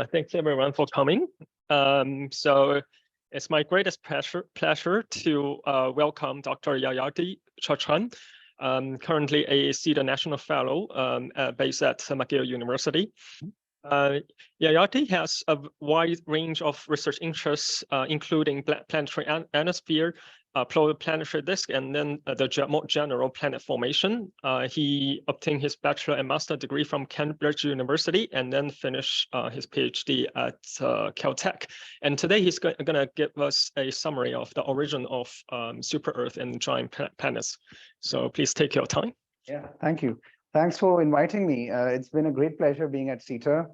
Thanks everyone for coming. So it's my greatest pleasure to welcome Dr. Yayaati Chachan, currently a CITA National Fellow based at McGill University. Yayaati has a wide range of research interests, including planetary ionosphere, planetary disk, and then the more general planet formation. He obtained his bachelor and master degree from Cambridge University, and then finished his PhD at Caltech. And today he's going to give us a summary of the origin of super Earth and giant planets. So please take your time. Yeah, thank you. Thanks for inviting me. It's been a great pleasure being at CITA,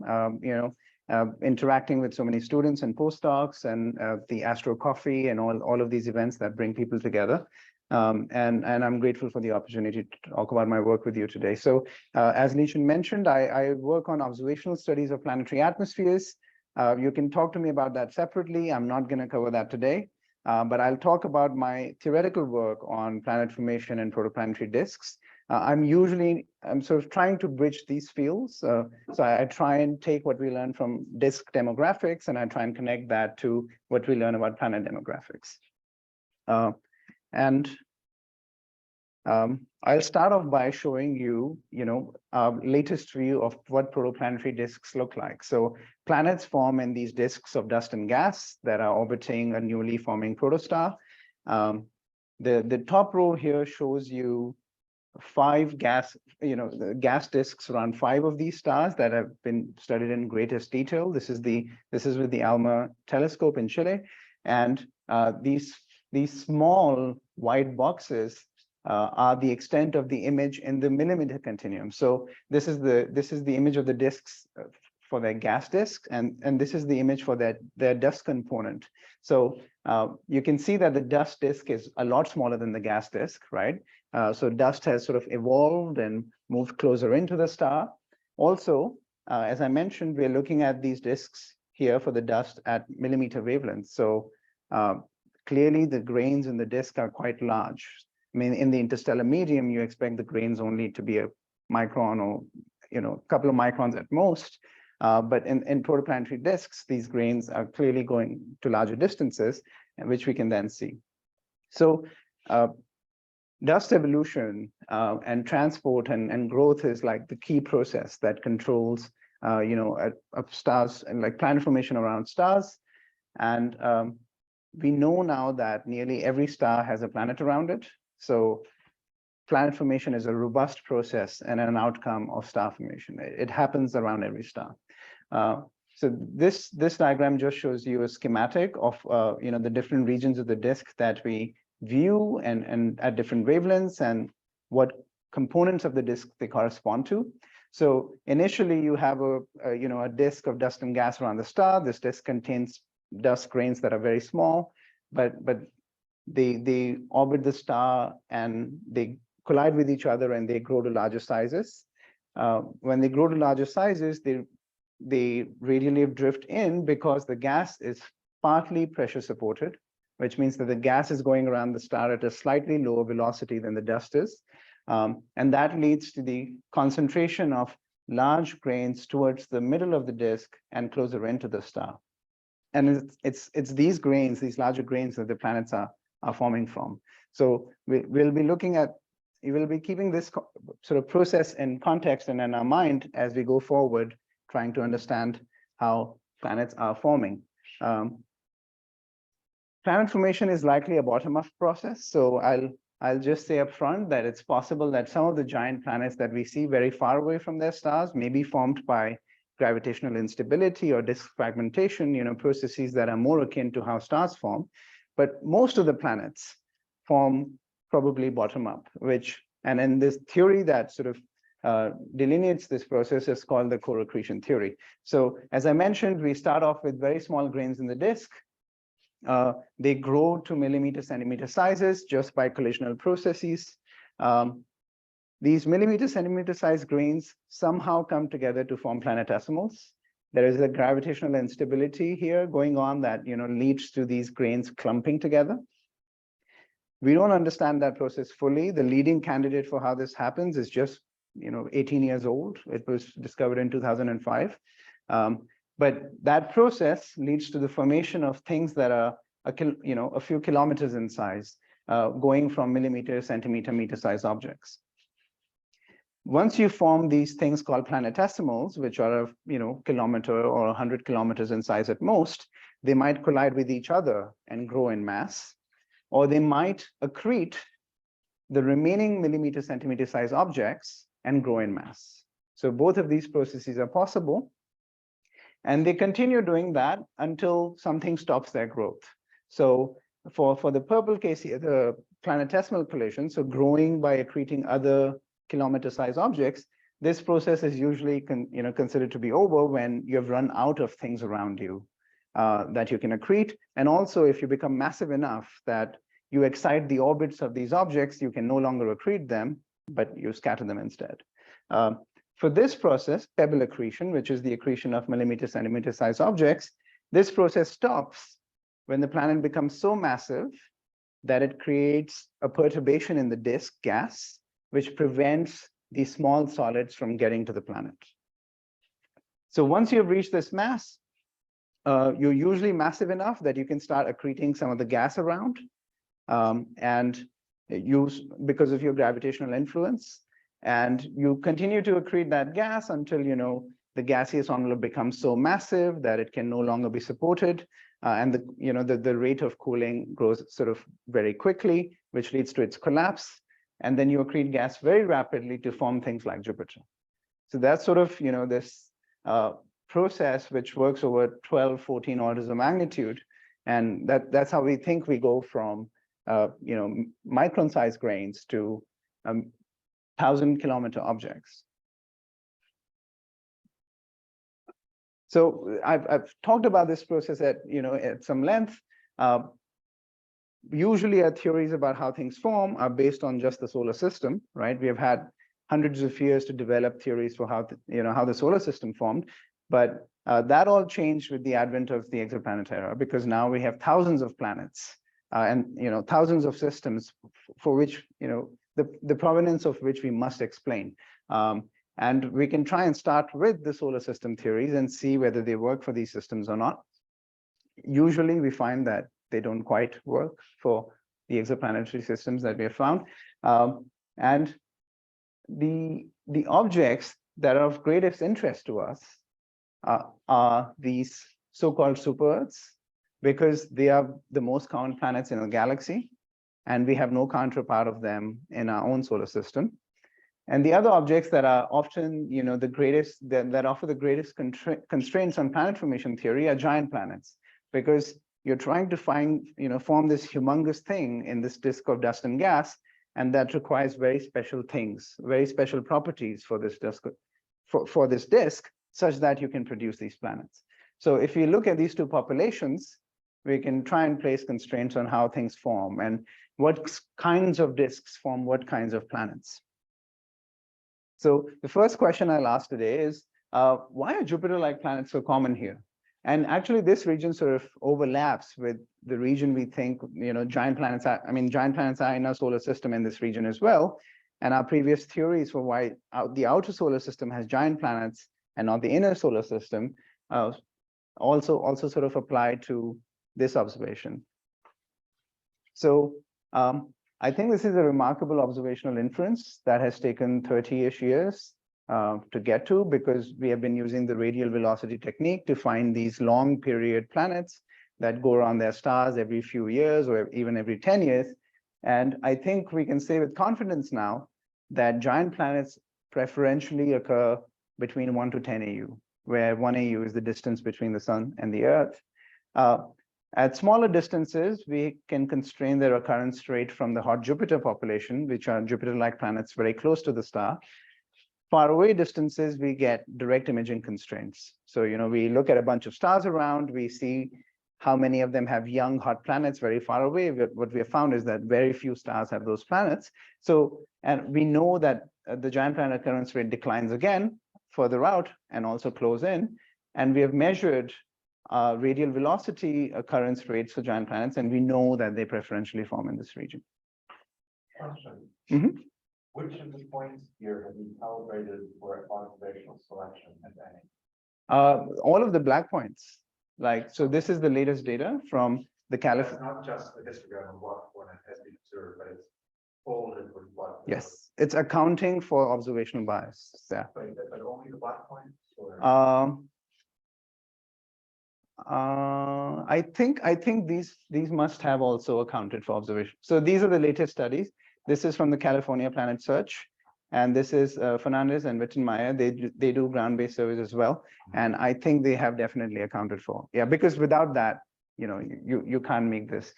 interacting with so many students and postdocs and the Astro Coffee and all of these events that bring people together. And I'm grateful for the opportunity to talk about my work with you today. So as Nishan mentioned, I work on observational studies of planetary atmospheres. You can talk to me about that separately. I'm not going to cover that today, but I'll talk about my theoretical work on planet formation and protoplanetary disks. I'm sort of trying to bridge these fields. So I try and take what we learn from disk demographics, and I try and connect that to what we learn about planet demographics. I'll start off by showing you, our latest view of what protoplanetary disks look like. So planets form in these disks of dust and gas that are orbiting a newly forming protostar. The top row here shows you the gas disks around 5 of these stars that have been studied in greatest detail. This is with the ALMA telescope in Chile, and these small white boxes are the extent of the image in the millimeter continuum. So this is the image of the disks for their gas disk, and this is the image for their dust component. So you can see that the dust disk is a lot smaller than the gas disk, right? So dust has sort of evolved and moved closer into the star. Also, as I mentioned, we're looking at these disks here for the dust at millimeter wavelengths. So clearly the grains in the disk are quite large. I mean, in the interstellar medium, you expect the grains only to be a micron or a couple of microns at most. But in protoplanetary disks, these grains are clearly going to larger distances, which we can then see. So dust evolution and transport and growth is like the key process that controls, of stars and like planet formation around stars. And we know now that nearly every star has a planet around it. So planet formation is a robust process and an outcome of star formation. It happens around every star. So this diagram just shows you a schematic of the different regions of the disk that we view and at different wavelengths and what components of the disk they correspond to. So initially you have a disk of dust and gas around the star. This disk contains dust grains that are very small, but they orbit the star and they collide with each other and they grow to larger sizes. When they grow to larger sizes, they radially drift in because the gas is partly pressure supported, which means that the gas is going around the star at a slightly lower velocity than the dust is. And that leads to the concentration of large grains towards the middle of the disk and closer into the star. And it's these grains, these larger grains that the planets are forming from. So we'll be looking at, you will be keeping this sort of process in context and in our mind as we go forward, trying to understand how planets are forming. Planet formation is likely a bottom-up process. So I'll just say up front that it's possible that some of the giant planets that we see very far away from their stars may be formed by gravitational instability or disk fragmentation, processes that are more akin to how stars form. But most of the planets form probably bottom-up, and in this theory that sort of delineates this process is called the core accretion theory. So as I mentioned, we start off with very small grains in the disk. They grow to millimeter centimeter sizes just by collisional processes. These millimeter centimeter sized grains somehow come together to form planetesimals. There is a gravitational instability here going on that leads to these grains clumping together. We don't understand that process fully. The leading candidate for how this happens is just 18 years old. It was discovered in 2005. But that process leads to the formation of things that are a few kilometers in size, going from millimeter, centimeter, meter-sized objects. Once you form these things called planetesimals, which are a kilometer or 100 kilometers in size at most, they might collide with each other and grow in mass, or they might accrete the remaining millimeter, centimeter size objects and grow in mass. So both of these processes are possible. And they continue doing that until something stops their growth. So for the Pebble case here, the planetesimal collision, so growing by accreting other kilometer-sized objects, this process is usually considered to be over when you have run out of things around you that you can accrete. And also, if you become massive enough that you excite the orbits of these objects, you can no longer accrete them, but you scatter them instead. For this process, Pebble accretion, which is the accretion of millimeter, centimeter sized objects, this process stops when the planet becomes so massive that it creates a perturbation in the disk gas, which prevents these small solids from getting to the planet. So once you've reached this mass, you're usually massive enough that you can start accreting some of the gas around, and use because of your gravitational influence. And you continue to accrete that gas until the gaseous envelope becomes so massive that it can no longer be supported, and the rate of cooling grows sort of very quickly, which leads to its collapse. And then you accrete gas very rapidly to form things like Jupiter. So that's sort of this process which works over 12, 14 orders of magnitude, and that's how we think we go from micron-sized grains to 1,000-kilometer objects. So I've talked about this process at some length. Usually our theories about how things form are based on just the solar system, right? We have had hundreds of years to develop theories for how how the solar system formed, but that all changed with the advent of the exoplanet era, because now we have thousands of planets and thousands of systems for which the provenance of which we must explain. And we can try and start with the solar system theories and see whether they work for these systems or not. Usually we find that they don't quite work for the exoplanetary systems that we have found. And the objects that are of greatest interest to us are these so-called super-Earths, because they are the most common planets in the galaxy, and we have no counterpart of them in our own solar system. And the other objects that are often, the greatest, that offer the greatest constraints on planet formation theory are giant planets, because you're trying to form this humongous thing in this disk of dust and gas, and that requires very special things, very special properties for this disk, for this disk, such that you can produce these planets. So if you look at these two populations, we can try and place constraints on how things form and what kinds of disks form what kinds of planets. So the first question I'll ask today is, why are Jupiter-like planets so common here? And actually, this region sort of overlaps with the region we think, giant planets are. I mean, giant planets are in our solar system in this region as well. And our previous theories for why the outer solar system has giant planets and not the inner solar system also sort of apply to this observation. So I think this is a remarkable observational inference that has taken 30-ish years to get to, because we have been using the radial velocity technique to find these long period planets that go around their stars every few years or even every 10 years. And I think we can say with confidence now that giant planets preferentially occur between 1 to 10 AU, where 1 AU is the distance between the sun and the Earth. At smaller distances, we can constrain their occurrence rate from the hot Jupiter population, which are Jupiter-like planets very close to the star. Far away distances, we get direct imaging constraints. So, we look at a bunch of stars around, we see how many of them have young hot planets very far away. What we have found is that very few stars have those planets. So, and we know that the giant planet occurrence rate declines again further out and also close in. And we have measured radial velocity occurrence rates for giant planets, and we know that they preferentially form in this region. Question. Which of the points here have you calibrated for observational selection, if any? All of the black points. Like, so this is the latest data from the California. Not just the histogram of what has been observed, but it's folded with what. Yes, it's accounting for observational bias. Yeah. But only the black points? Or? I think these must have also accounted for observation. So these are the latest studies. This is from the California Planet Search, and this is Fernandez and Wittenmeyer. They do ground-based surveys as well, and I think they have definitely accounted for. Yeah, because without that, you know, you can't make this.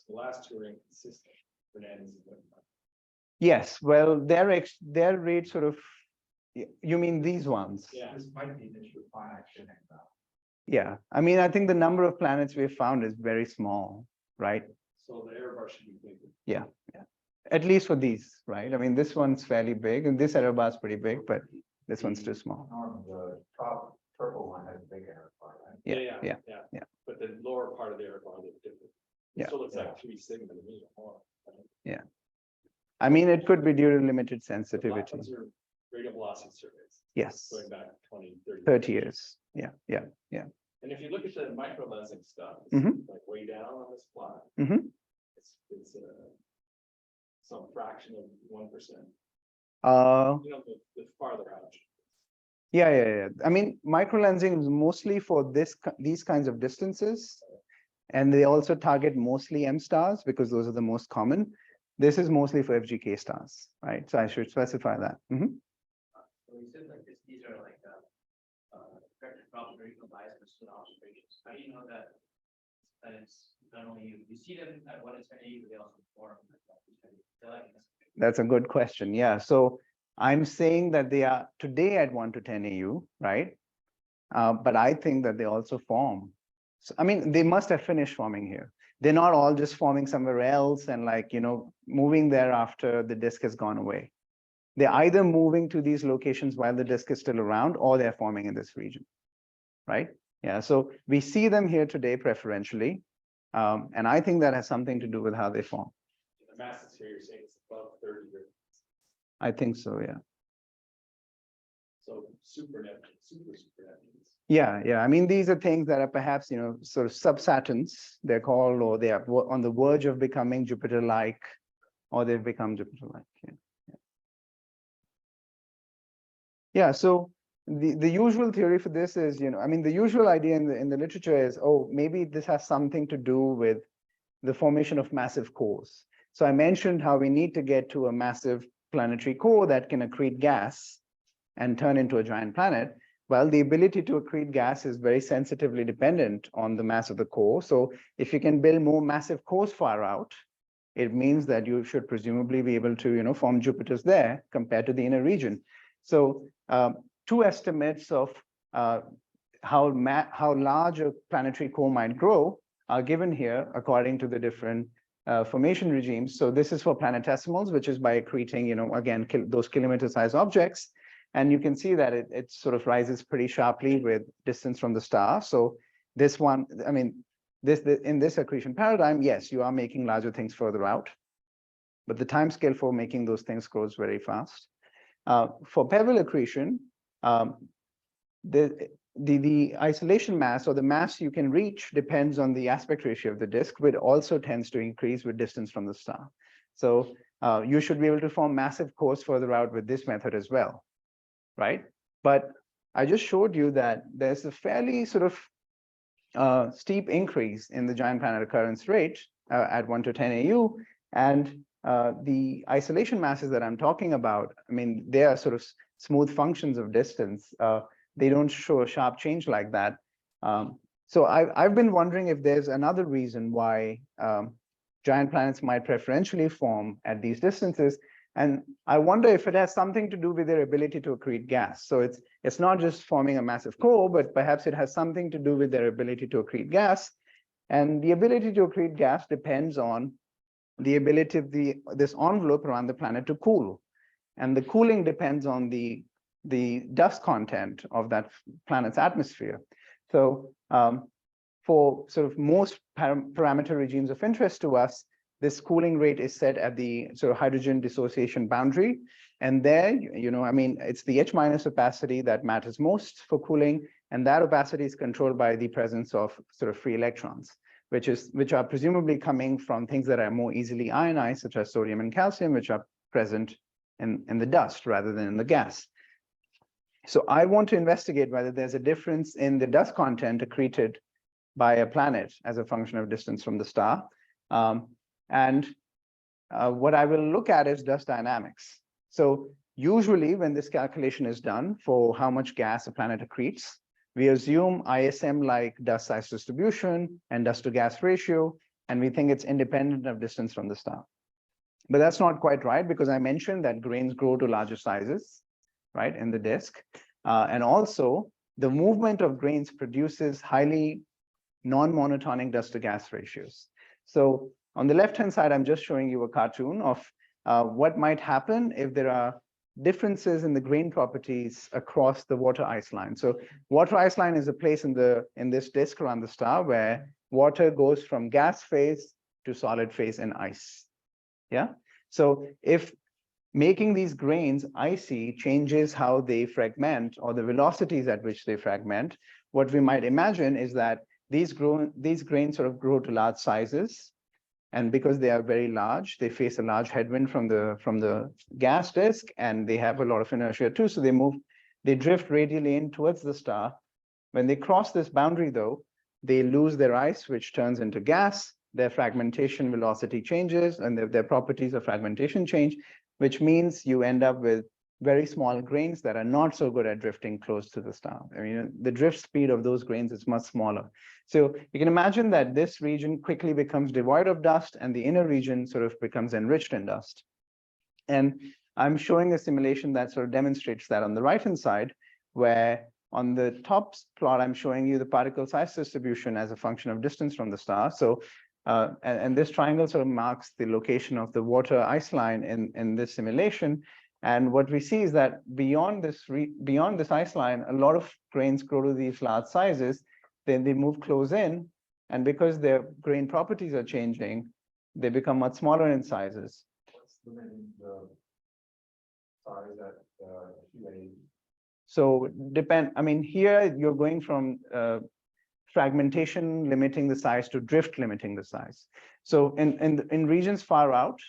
The last two are inconsistent. Fernandez and Wittenmeyer. Yes, well, their rate sort of. You mean these ones? Yeah. This might be an issue of finite tuning though. Yeah, I mean, I think the number of planets we've found is very small, right? So the error bar should be bigger. Yeah, yeah. At least for these, right? I mean, this one's fairly big, and this error bar is pretty big, but this one's too small. The top purple one has a big error bar, right? Yeah. But the lower part of the error bar looks different. It Yeah. still looks like 3 sigma to me or more. Yeah. I mean, it could be due to limited The black sensitivity. ones are radial velocity surveys Yes, going back 20, 30 years. Yeah. And if you look at the micro lensing stuff, it's Mhm. like way down on this plot, it's some fraction of 1%. You know, the farther out. Yeah. I mean, microlensing is mostly for these kinds of distances, and they also target mostly M stars because those are the most common. This is mostly for FGK stars, right? So I should specify that. So you said like this, these are like corrected observational bias versus observations. How do you know that it's not only you see them at 1 to 10 AU, but they also form at. That's a good question. Yeah. So I'm saying that they are today at 1 to 10 AU, right? But I think that they also form. So, I mean, they must have finished forming here. They're not all just forming somewhere else and like, you know, moving there after the disk has gone away. They're either moving to these locations while the disk is still around, or they're forming in this region, right? Yeah, so we see them here today preferentially. And I think that has something to do with how they form. The masses here, you're saying it's above 30 degrees. I think so, yeah. So super Neptunes. Yeah. I mean, these are things that are perhaps, you know, sort of sub-Saturns, they're called, or they are on the verge of becoming Jupiter-like, or they've become Jupiter-like. Yeah, so the usual theory for this is, you know, I mean, the usual idea in the literature is, oh, maybe this has something to do with the formation of massive cores. So I mentioned how we need to get to a massive planetary core that can accrete gas and turn into a giant planet. Well, the ability to accrete gas is very sensitively dependent on the mass of the core. So if you can build more massive cores far out, it means that you should presumably be able to, you know, form Jupiters there compared to the inner region. So two estimates of how large a planetary core might grow are given here according to the different formation regimes. So this is for planetesimals, which is by accreting, you know, again, those kilometer-sized objects. And you can see that it sort of rises pretty sharply with distance from the star. So this one, I mean, in this accretion paradigm, yes, you are making larger things further out, but the time scale for making those things grows very fast. For Pebble accretion, the isolation mass, or the mass you can reach, depends on the aspect ratio of the disk, which also tends to increase with distance from the star. So you should be able to form massive cores further out with this method as well, right? But I just showed you that there's a fairly sort of steep increase in the giant planet occurrence rate at 1 to 10 AU, and the isolation masses that I'm talking about, I mean, they are sort of smooth functions of distance. They don't show a sharp change like that. So I've been wondering if there's another reason why giant planets might preferentially form at these distances. And I wonder if it has something to do with their ability to accrete gas. So it's not just forming a massive core, but perhaps it has something to do with their ability to accrete gas. And the ability to accrete gas depends on the ability of this envelope around the planet to cool. And the cooling depends on the dust content of that planet's atmosphere. So for sort of most parameter regimes of interest to us, this cooling rate is set at the sort of hydrogen dissociation boundary. And there, you know, I mean, it's the H- opacity that matters most for cooling. And that opacity is controlled by the presence of sort of free electrons, which are presumably coming from things that are more easily ionized, such as sodium and calcium, which are present in the dust rather than in the gas. So I want to investigate whether there's a difference in the dust content accreted by a planet as a function of distance from the star. What I will look at is dust dynamics. So usually when this calculation is done for how much gas a planet accretes, we assume ISM like dust size distribution and dust to gas ratio, and we think it's independent of distance from the star. But that's not quite right, because I mentioned that grains grow to larger sizes, right, in the disk. And also the movement of grains produces highly non-monotonic dust to gas ratios. So on the left-hand side, I'm just showing you a cartoon of what might happen if there are differences in the grain properties across the water ice line. So water ice line is a place in this disk around the star where water goes from gas phase to solid phase in ice. Yeah. So if making these grains icy changes how they fragment, or the velocities at which they fragment, what we might imagine is that these grains sort of grow to large sizes. And because they are very large, they face a large headwind from the gas disk, and they have a lot of inertia too. So they drift radially in towards the star. When they cross this boundary, though, they lose their ice, which turns into gas. Their fragmentation velocity changes, and their properties of fragmentation change, which means you end up with very small grains that are not so good at drifting close to the star. I mean, the drift speed of those grains is much smaller. So you can imagine that this region quickly becomes devoid of dust, and the inner region sort of becomes enriched in dust. And I'm showing a simulation that sort of demonstrates that on the right-hand side, where on the top plot, I'm showing you the particle size distribution as a function of distance from the star. So, and this triangle sort of marks the location of the water ice line in this simulation. And what we see is that beyond this ice line, a lot of grains grow to these large sizes. Then they move close in, and because their grain properties are changing, they become much smaller in sizes. What's the size at So I mean, here you're going from fragmentation limiting the size to drift limiting the size. So in regions far out,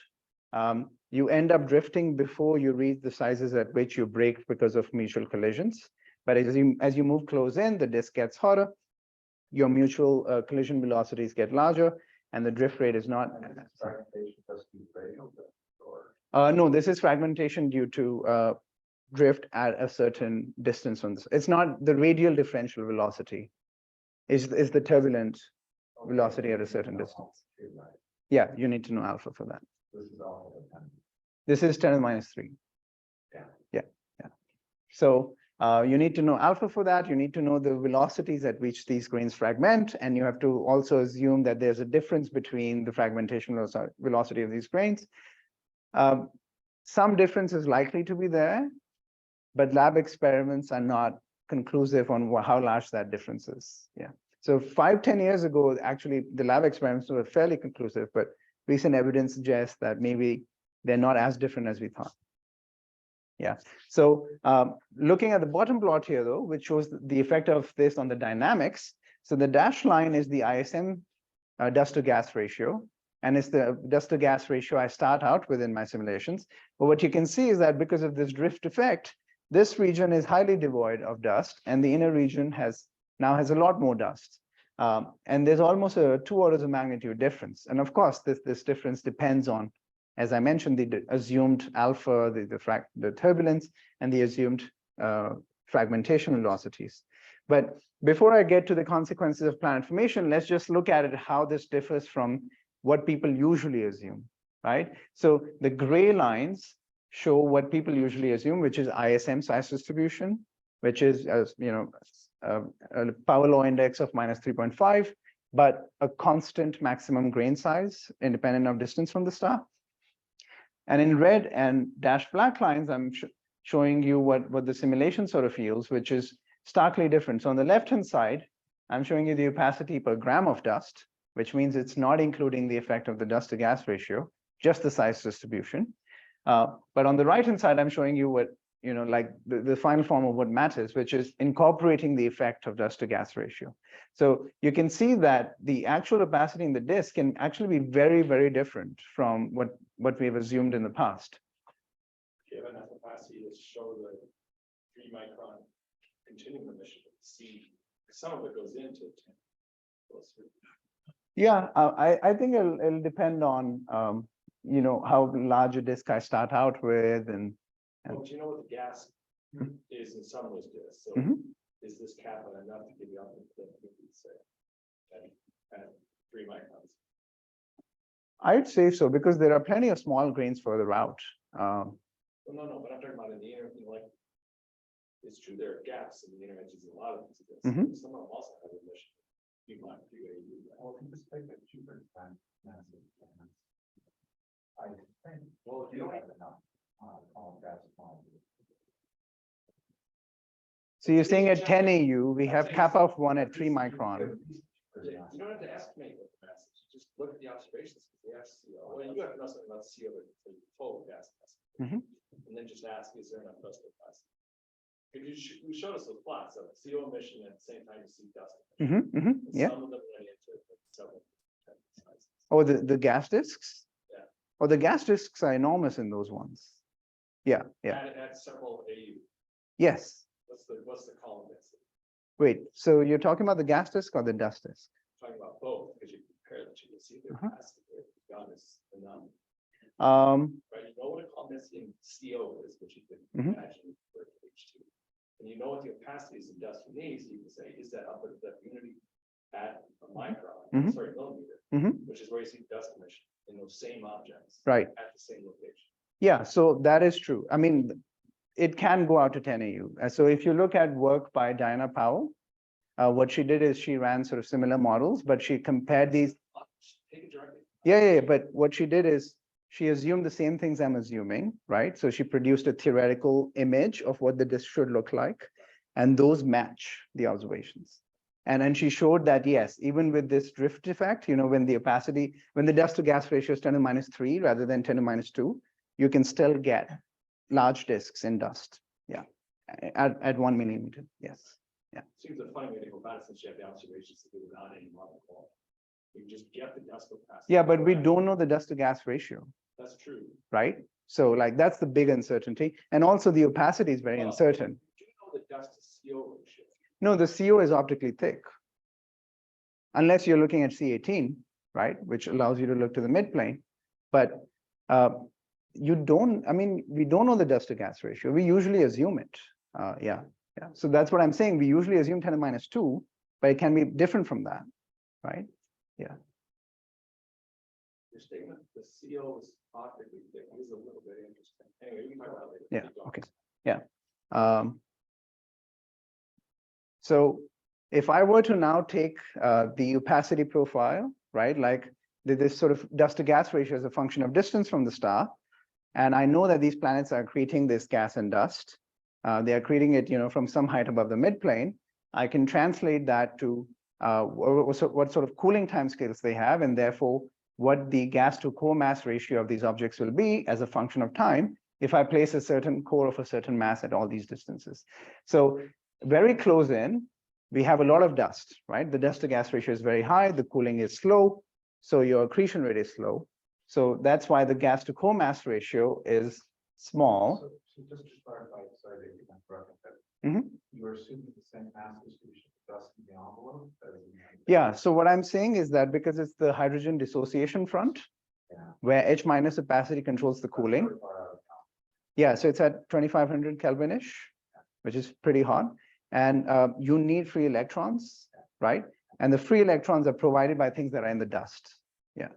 you end up drifting before you reach the sizes at which you break because of mutual collisions. But as you move close in, the disk gets hotter, your mutual collision velocities get larger, and the drift rate is not. No, this is fragmentation due to drift at a certain distance from this. It's not the radial differential velocity, is the turbulent velocity at a certain distance. Yeah, you need to know alpha for that. This is 10 to the minus 3. Yeah. So you need to know alpha for that. You need to know the velocities at which these grains fragment, and you have to also assume that there's a difference between the fragmentation velocity of these grains. Some difference is likely to be there, but lab experiments are not conclusive on how large that difference is. Yeah. So 5-10 years ago, actually, the lab experiments were fairly conclusive, but recent evidence suggests that maybe they're not as different as we thought. Yeah. So looking at the bottom plot here, though, which shows the effect of this on the dynamics. So the dashed line is the ISM dust to gas ratio, and it's the dust to gas ratio I start out with in my simulations. But what you can see is that because of this drift effect, this region is highly devoid of dust, and the inner region now has a lot more dust. And there's almost a 2 orders of magnitude difference. And of course, this difference depends on, as I mentioned, the assumed alpha, the turbulence, and the assumed fragmentation velocities. But before I get to the consequences of planet formation, let's just look at it, how this differs from what people usually assume, right? So the gray lines show what people usually assume, which is ISM size distribution, which is, a power law index of minus 3.5, but a constant maximum grain size independent of distance from the star. And in red and dashed black lines, I'm showing you what the simulation sort of yields, which is starkly different. So on the left-hand side, I'm showing you the opacity per gram of dust, which means it's not including the effect of the dust to gas ratio, just the size distribution. But on the right-hand side, I'm showing you what like the final form of what matters, which is incorporating the effect of dust to gas ratio. So you can see that the actual opacity in the disk can actually be very, very different from what we've assumed in the past. Do you have enough capacity to show the 3-micron continuum emission of C? Some of it goes into 10. Yeah, I think it'll depend on how large a disk I start out with, and Well, do you know what the gas is in some of those disks? So is this cap enough to give you up to say at 3 microns? I'd say so, because there are plenty of small grains further out. Well, no, but I'm talking about in the inner, like, it's true, there are gaps in the inner edges of a lot of these disks. Some of them also have emission. You might do a Well, if you just take a 2% massive, I think, well, if you don't have enough, gas quantity. So you're saying at 10 AU, we have kappa of 1 at 3 micron. You don't have to estimate what the mass is. You just look at the observations. You have CO. Well, you have to know something about CO for total gas capacity. And then just ask, is there enough dust capacity? You showed us those plots of CO emission at the same time you see dust. Yeah. Some of them went into several sizes. Oh, the gas disks? Yeah. Oh, the gas disks are enormous in those ones. Yeah. At several AU. Yes. What's the column density? Wait, so you're talking about the gas disk or the dust disk? Talking about both, because you compare the two, you see their capacity, got is enough. Right, you know what a column density in CO is, which you can imagine for H2. And you know what the opacity is in dust you need, so you can say, is that upper depth unity at a micron, sorry, millimeter, which is where you see dust emission in those same objects, right, at the same location. Yeah, so that is true. I mean, it can go out to 10 AU. So if you look at work by Diana Powell, what she did is she ran sort of similar models, but she compared these. Take it directly. Yeah, but what she did is she assumed the same things I'm assuming, right? So she produced a theoretical image of what the disk should look like, and those match the observations. And then she showed that, yes, even with this drift effect, when the opacity, when the dust to gas ratio is 10 to the -3 rather than 10 to the -2, you can still get large disks in dust. Yeah, at 1 millimeter. Yes. Yeah. Seems a funny way to go about it, since you have the observations to do without any model quality. You just get the dust capacity. Yeah, but we don't know the dust to gas ratio. That's true. Right? So like that's the big uncertainty. And also the opacity is very uncertain. Do you know the dust to CO ratio? No, the CO is optically thick. Unless you're looking at C18, right? Which allows you to look to the midplane. But we don't know the dust to gas ratio. We usually assume it. Yeah. So that's what I'm saying. We usually assume 10 to the -2, but it can be different from that, right? Yeah. Your statement, the CO is optically thick, is a little bit interesting. Anyway, we can talk about it later. Yeah. Okay. Yeah. So if I were to now take the opacity profile, right, like this sort of dust to gas ratio is a function of distance from the star, and I know that these planets are creating this gas and dust. They are creating it, from some height above the midplane. I can translate that to what sort of cooling timescales they have, and therefore what the gas to core mass ratio of these objects will be as a function of time if I place a certain core of a certain mass at all these distances. So very close in, we have a lot of dust, right? The dust to gas ratio is very high, the cooling is slow, so your accretion rate is slow. So that's why the gas to core mass ratio is small. So just to clarify, sorry to interrupt, but you're assuming the same mass distribution of dust in the envelope as in the... Yeah, so what I'm saying is that because it's the hydrogen dissociation front, where H- opacity controls the cooling. Yeah, so it's at 2500 Kelvinish, which is pretty hot. And you need free electrons, right? And the free electrons are provided by things that are in the dust. Yeah.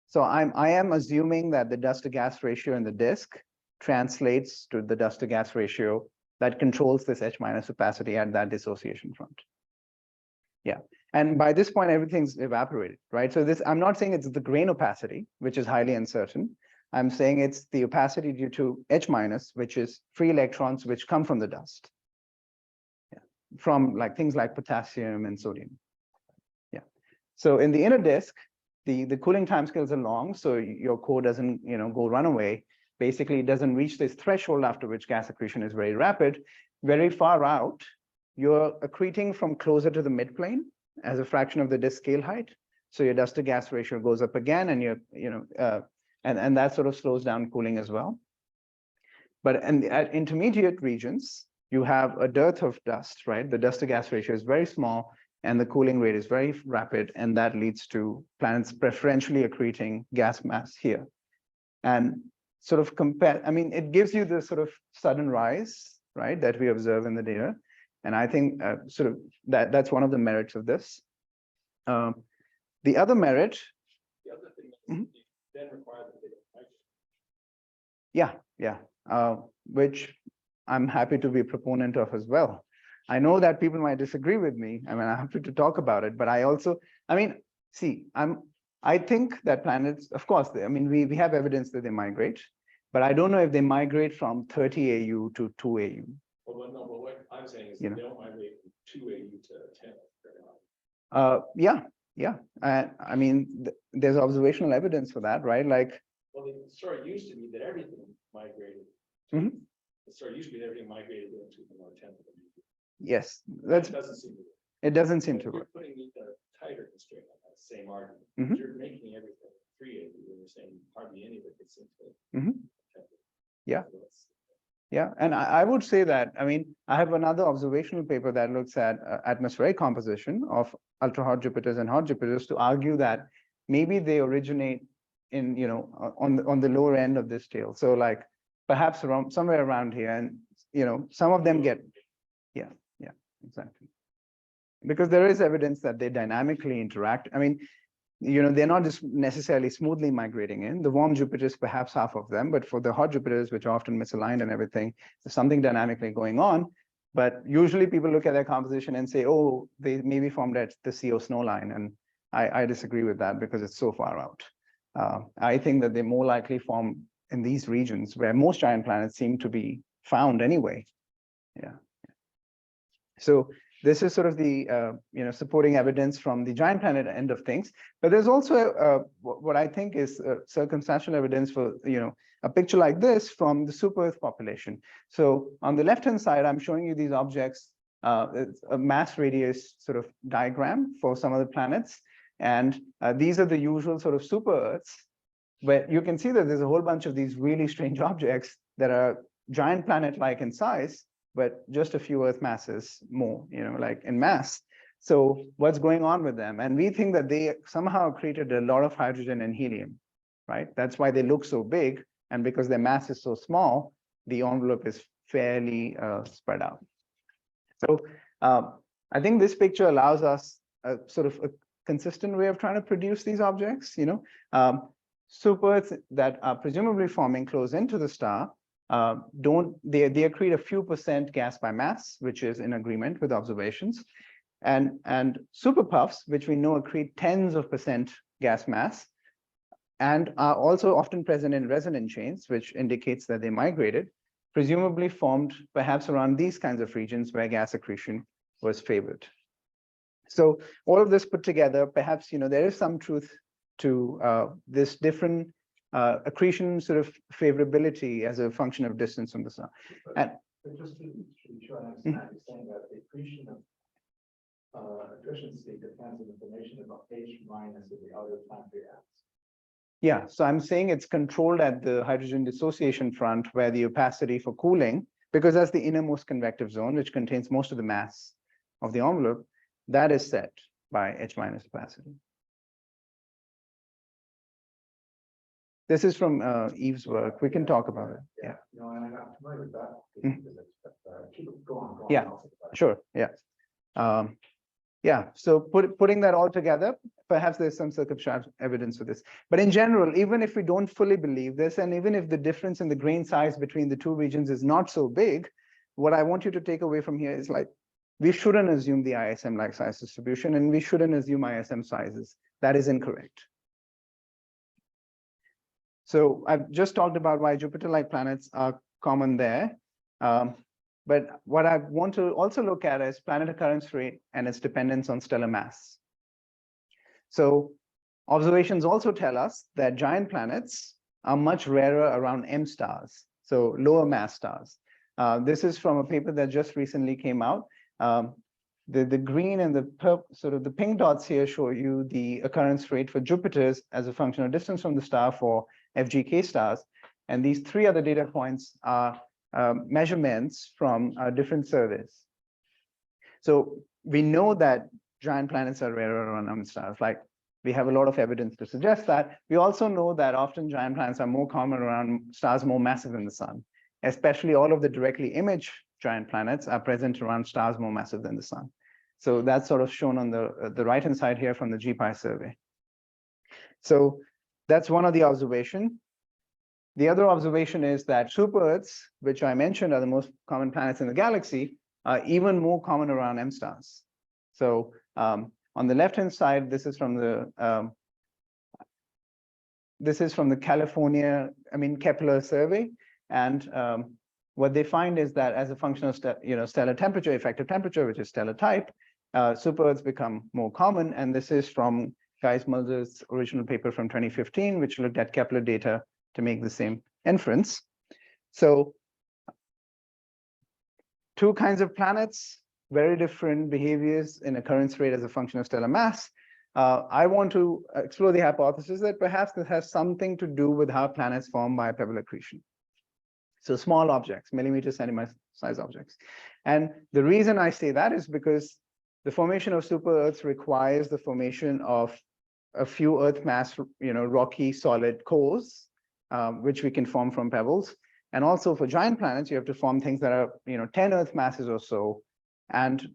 So I am assuming that the dust to gas ratio in the disk translates to the dust to gas ratio that controls this H- opacity at that dissociation front. Yeah. And by this point, everything's evaporated, right? So this, I'm not saying it's the grain opacity, which is highly uncertain. I'm saying it's the opacity due to H-, which is free electrons which come from the dust. Yeah. From like things like potassium and sodium. Yeah. So in the inner disk, the cooling timescales are long, so your core doesn't, go run away. basically it doesn't reach this threshold after which gas accretion is very rapid. Very far out, you're accreting from closer to the midplane as a fraction of the disk scale height. So your dust to gas ratio goes up again, and and that sort of slows down cooling as well. But at intermediate regions, you have a dearth of dust, right? The dust to gas ratio is very small, and the cooling rate is very rapid, and that leads to planets preferentially accreting gas mass here. And sort of compare, I mean, it gives you the sort of sudden rise, right, that we observe in the data. And I think sort of that's one of the merits of this. The other merit. The other thing is you then require the data, right? Yeah, which I'm happy to be a proponent of as well. I know that people might disagree with me. I mean, I'm happy to talk about it, but I also, I mean, see, I think that planets, of course, I mean, we have evidence that they migrate, but I don't know if they migrate from 30 AU to 2 AU. Well, no, but what I'm saying is they don't migrate from 2 AU to 10 very often. Yeah. I mean, there's observational evidence for that, right? Like, well, the story used to be that everything migrated. The story used to be that everything migrated into the more 10th. Yes, that doesn't seem to work. It doesn't seem to work. You're putting the tighter constraint on that same argument. You're making everything 3 AU, and you're saying hardly any of it gets into. Yeah, and I would say that, I mean, I have another observational paper that looks at atmospheric composition of ultra-hot Jupiters and hot Jupiters to argue that maybe they originate in, on the lower end of this scale. So like perhaps around somewhere around here, and some of them get, yeah, exactly. Because there is evidence that they dynamically interact. I mean, they're not just necessarily smoothly migrating in. The warm Jupiters, perhaps half of them, but for the hot Jupiters, which are often misaligned and everything, there's something dynamically going on. But usually people look at their composition and say, oh, they may be formed at the CO snow line. And I disagree with that because it's so far out. I think that they more likely form in these regions where most giant planets seem to be found anyway. Yeah. So this is sort of the supporting evidence from the giant planet end of things. But there's also what I think is circumstantial evidence for a picture like this from the super Earth population. So on the left-hand side, I'm showing you these objects, it's a mass radius sort of diagram for some of the planets. And these are the usual sort of super Earths, where you can see that there's a whole bunch of these really strange objects that are giant planet-like in size, but just a few Earth masses more, like in mass. So what's going on with them? And we think that they somehow created a lot of hydrogen and helium, right? That's why they look so big. And because their mass is so small, the envelope is fairly spread out. So I think this picture allows us a sort of a consistent way of trying to produce these objects, super Earths that are presumably forming close into the star, they accrete a few % gas by mass, which is in agreement with observations, and super puffs, which we know accrete tens of % gas mass, and are also often present in resonant chains, which indicates that they migrated, presumably formed perhaps around these kinds of regions where gas accretion was favored. So all of this put together, perhaps there is some truth to this different accretion sort of favorability as a function of distance from the sun. And just to be sure I understand, you're saying that the accretion of accretion state depends on information about H minus of the outer planetary atoms. Yeah, so I'm saying it's controlled at the hydrogen dissociation front, where the opacity for cooling, because that's the innermost convective zone, which contains most of the mass of the envelope, that is set by H minus opacity. This is from Eve's work. We can talk about it. Yeah. No, and I'm not familiar with that. Go on. Yeah, sure. Yeah. Yeah. So putting that all together, perhaps there's some circumstantial evidence for this. But in general, even if we don't fully believe this, and even if the difference in the grain size between the two regions is not so big, what I want you to take away from here is like, we shouldn't assume the ISM-like size distribution, and we shouldn't assume ISM sizes. That is incorrect. So I've just talked about why Jupiter-like planets are common there. But what I want to also look at is planet occurrence rate and its dependence on stellar mass. So observations also tell us that giant planets are much rarer around M stars, so lower mass stars. This is from a paper that just recently came out. The green and the purple, sort of the pink dots here show you the occurrence rate for Jupiter's as a function of distance from the star for FGK stars. And these three other data points are measurements from different surveys. So we know that giant planets are rarer around stars. Like, we have a lot of evidence to suggest that. We also know that often giant planets are more common around stars more massive than the sun. Especially all of the directly imaged giant planets are present around stars more massive than the sun. So that's sort of shown on the right-hand side here from the GPI survey. So that's one of the observations. The other observation is that super-Earths, which I mentioned are the most common planets in the galaxy, are even more common around M stars. So on the left-hand side, this is from the Kepler survey, and what they find is that as a function of stellar temperature, effective temperature, which is stellar type, super-Earths become more common. And this is from Geismulder's original paper from 2015, which looked at Kepler data to make the same inference. So two kinds of planets, very different behaviors in occurrence rate as a function of stellar mass. I want to explore the hypothesis that perhaps this has something to do with how planets form by Pebble accretion. So small objects, millimeter, centimeter size objects. And the reason I say that is because the formation of super-Earths requires the formation of a few Earth mass, rocky solid cores, which we can form from pebbles. And also for giant planets, you have to form things that are, 10 Earth masses or so. And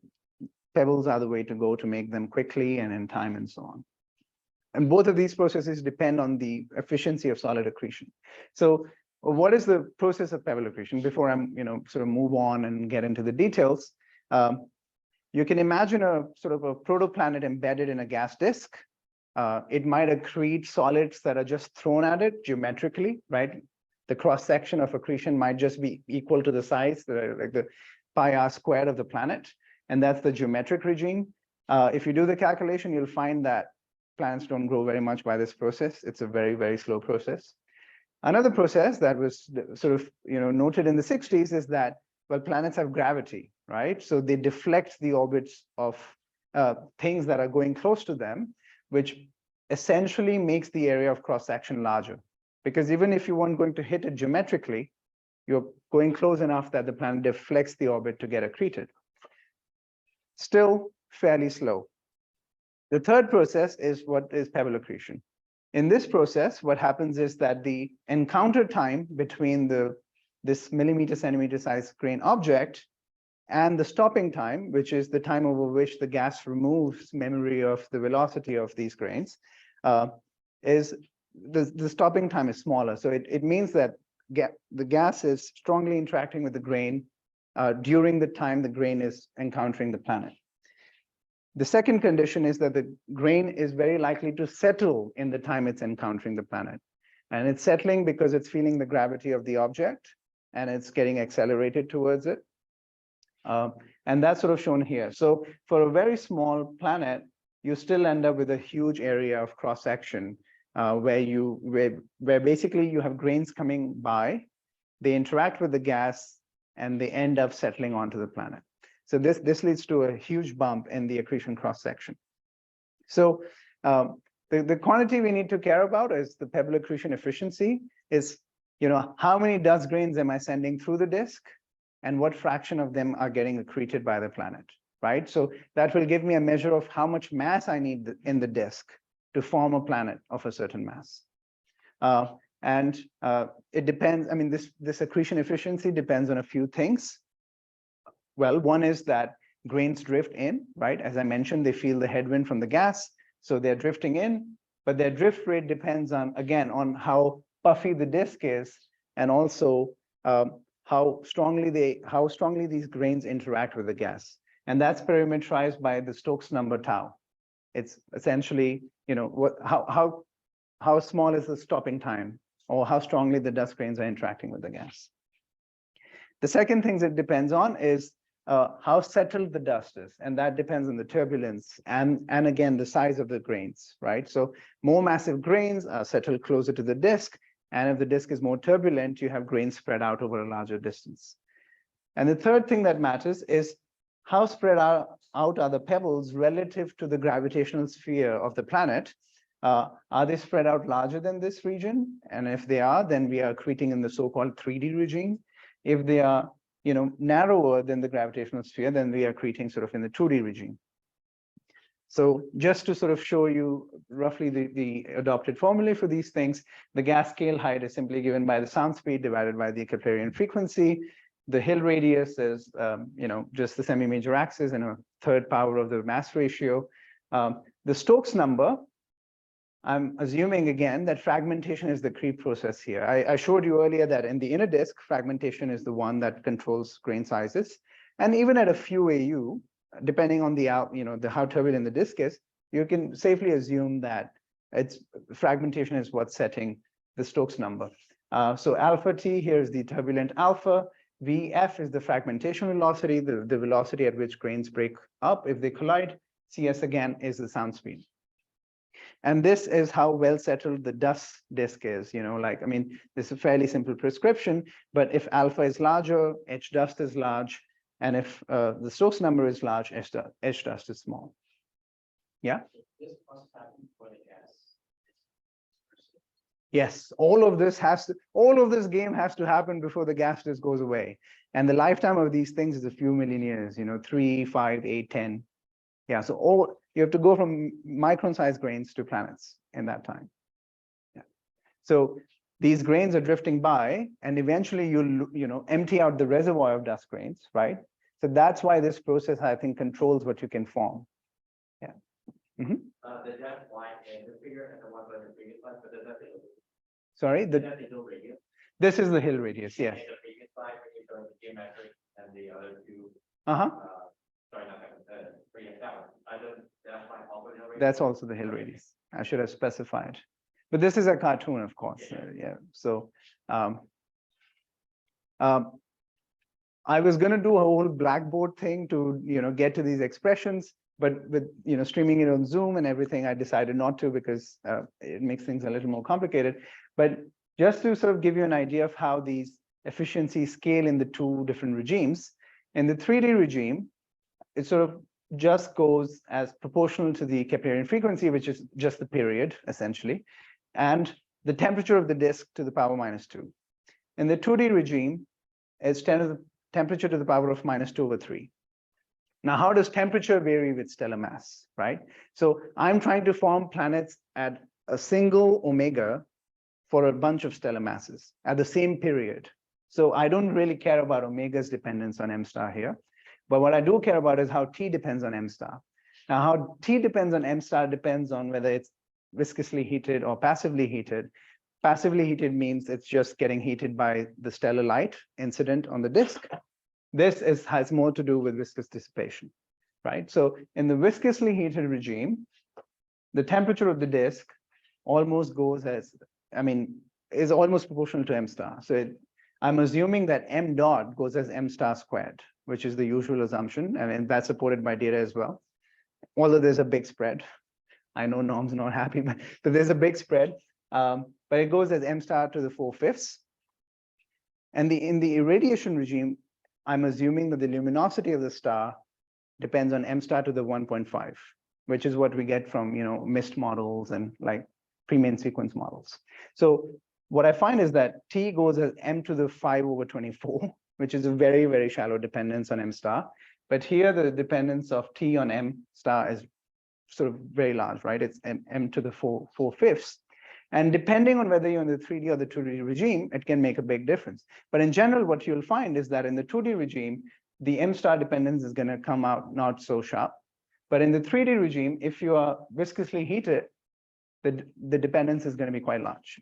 pebbles are the way to go to make them quickly and in time and so on. And both of these processes depend on the efficiency of solid accretion. So what is the process of Pebble accretion? Before I'm, sort of move on and get into the details, you can imagine a sort of a protoplanet embedded in a gas disk. It might accrete solids that are just thrown at it geometrically, right? The cross section of accretion might just be equal to the size, like the pi r squared of the planet, and that's the geometric regime. If you do the calculation, you'll find that planets don't grow very much by this process. It's a very, very slow process. Another process that was sort of noted in the 60s is that, well, planets have gravity, right? So they deflect the orbits of things that are going close to them, which essentially makes the area of cross-section larger. Because even if you weren't going to hit it geometrically, you're going close enough that the planet deflects the orbit to get accreted. Still fairly slow. The third process is what is Pebble accretion. In this process, what happens is that the encounter time between this millimeter centimeter size grain object and the stopping time, which is the time over which the gas removes memory of the velocity of these grains, is the stopping time is smaller. So it means that the gas is strongly interacting with the grain during the time the grain is encountering the planet. The second condition is that the grain is very likely to settle in the time it's encountering the planet. And it's settling because it's feeling the gravity of the object and it's getting accelerated towards it. And that's sort of shown here. So for a very small planet, you still end up with a huge area of cross-section where basically you have grains coming by, they interact with the gas, and they end up settling onto the planet. So this leads to a huge bump in the accretion cross-section. So the quantity we need to care about is the Pebble accretion efficiency is, how many dust grains am I sending through the disk, and what fraction of them are getting accreted by the planet, right? So that will give me a measure of how much mass I need in the disk to form a planet of a certain mass. It depends, this accretion efficiency depends on a few things. Well, one is that grains drift in, right? As I mentioned, they feel the headwind from the gas, so they're drifting in, but their drift rate depends on, again, on how puffy the disk is, and also how strongly these grains interact with the gas. And that's parameterized by the Stokes number tau. It's essentially, how small is the stopping time, or how strongly the dust grains are interacting with the gas. The second thing it depends on is how settled the dust is, and that depends on the turbulence and again the size of the grains, right? So more massive grains are settled closer to the disk, And if the disk is more turbulent, you have grains spread out over a larger distance. And the third thing that matters is how spread out are the pebbles relative to the gravitational sphere of the planet. Are they spread out larger than this region? And if they are, then we are accreting in the so-called 3D regime. If they are, narrower than the gravitational sphere, then we are accreting sort of in the 2D regime. So just to sort of show you roughly the adopted formulae for these things, the gas scale height is simply given by the sound speed divided by the Keplerian frequency. The Hill radius is, just the semi-major axis and a third power of the mass ratio. The Stokes number, I'm assuming again that fragmentation is the creep process here. I showed you earlier that in the inner disk, fragmentation is the one that controls grain sizes. And even at a few AU, depending on the how turbulent the disk is, you can safely assume that fragmentation is what's setting the Stokes number. So alpha T here is the turbulent alpha. Vf is the fragmentation velocity, the velocity at which grains break up if they collide. Cs again is the sound speed. And this is how well settled the dust disk is. This is a fairly simple prescription, but if alpha is larger, H dust is large. And if the Stokes number is large, H dust is small. Yeah? This must happen for the gas. Yes, all of this game has to happen before the gas disk goes away. And the lifetime of these things is a few million years, 3, 5, 8, 10. Yeah, so you have to go from micron-sized grains to planets in that time. Yeah. So these grains are drifting by, and eventually you'll empty out the reservoir of dust grains, right? So that's why this process, I think, controls what you can form. Yeah. Mm-hmm. The depth line in the figure and the one by the previous slide, but does that be sorry, the Hill radius? This is the Hill radius, yes. And the previous slide, when you showed the geometric and the other two. Sorry, not that. Previous that one. That's my also Hill radius. That's also the Hill radius. I should have specified. But this is a cartoon, of course. Yeah. So I was going to do a whole Blackboard thing to get to these expressions, but with streaming it on Zoom and everything, I decided not to because it makes things a little more complicated. But just to sort of give you an idea of how these efficiencies scale in the two different regimes, in the 3D regime, it sort of just goes as proportional to the Keplerian frequency, which is just the period, essentially, and the temperature of the disk to the power -2. In the 2D regime, it's temperature to the power of -2/3. Now, how does temperature vary with stellar mass, right? So I'm trying to form planets at a single omega for a bunch of stellar masses at the same period. So I don't really care about omega's dependence on m star here. But what I do care about is how T depends on m star. Now, how T depends on m star depends on whether it's viscously heated or passively heated. Passively heated means it's just getting heated by the stellar light incident on the disk. This has more to do with viscous dissipation, right? So in the viscously heated regime, the temperature of the disk almost goes is almost proportional to m star. So I'm assuming that m dot goes as m star squared, which is the usual assumption, and that's supported by data as well. Although there's a big spread. I know Norm's not happy, but there's a big spread. But it goes as m star to the 4/5. And in the irradiation regime, I'm assuming that the luminosity of the star depends on m star to the 1.5, which is what we get from mist models and like pre-main sequence models. So what I find is that T goes as m to the 5/24, which is a very, very shallow dependence on m star. But here the dependence of T on m star is sort of very large, right? It's m to the 4/5. And depending on whether you're in the 3D or the 2D regime, it can make a big difference. But in general, what you'll find is that in the 2D regime, the m star dependence is going to come out not so sharp. But in the 3D regime, if you are viscously heated, the dependence is going to be quite large.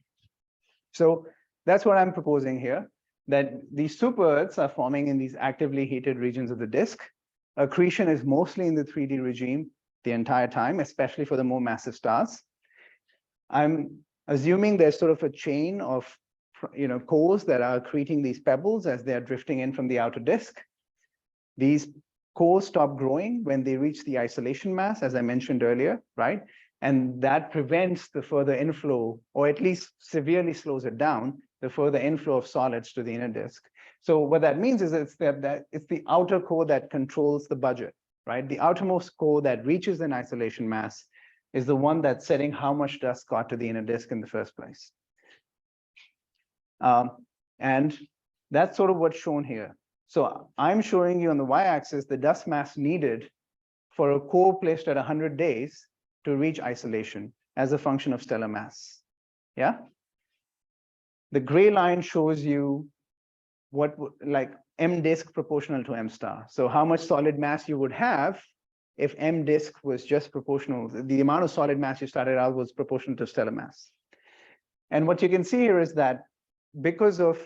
So that's what I'm proposing here, that these super Earths are forming in these actively heated regions of the disk. Accretion is mostly in the 3D regime the entire time, especially for the more massive stars. I'm assuming there's sort of a chain of cores that are accreting these pebbles as they are drifting in from the outer disk. These cores stop growing when they reach the isolation mass, as I mentioned earlier, right? And that prevents the further inflow, or at least severely slows it down, the further inflow of solids to the inner disk. So what that means is it's that it's the outer core that controls the budget, right? The outermost core that reaches an isolation mass is the one that's setting how much dust got to the inner disk in the first place. And that's sort of what's shown here. So I'm showing you on the y-axis the dust mass needed for a core placed at 100 days to reach isolation as a function of stellar mass. Yeah. The gray line shows you what like m disk proportional to m star. So how much solid mass you would have if m disk was just proportional. The amount of solid mass you started out was proportional to stellar mass. And what you can see here is that because of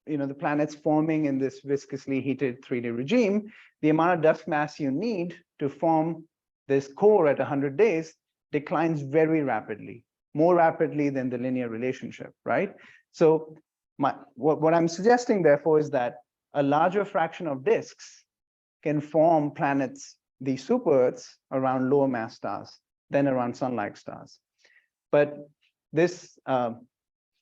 the planets forming in this viscously heated 3D regime, the amount of dust mass you need to form this core at 100 days declines very rapidly, more rapidly than the linear relationship, right? So what I'm suggesting, therefore, is that a larger fraction of disks can form planets, these super Earths, around lower mass stars than around sun-like stars. But this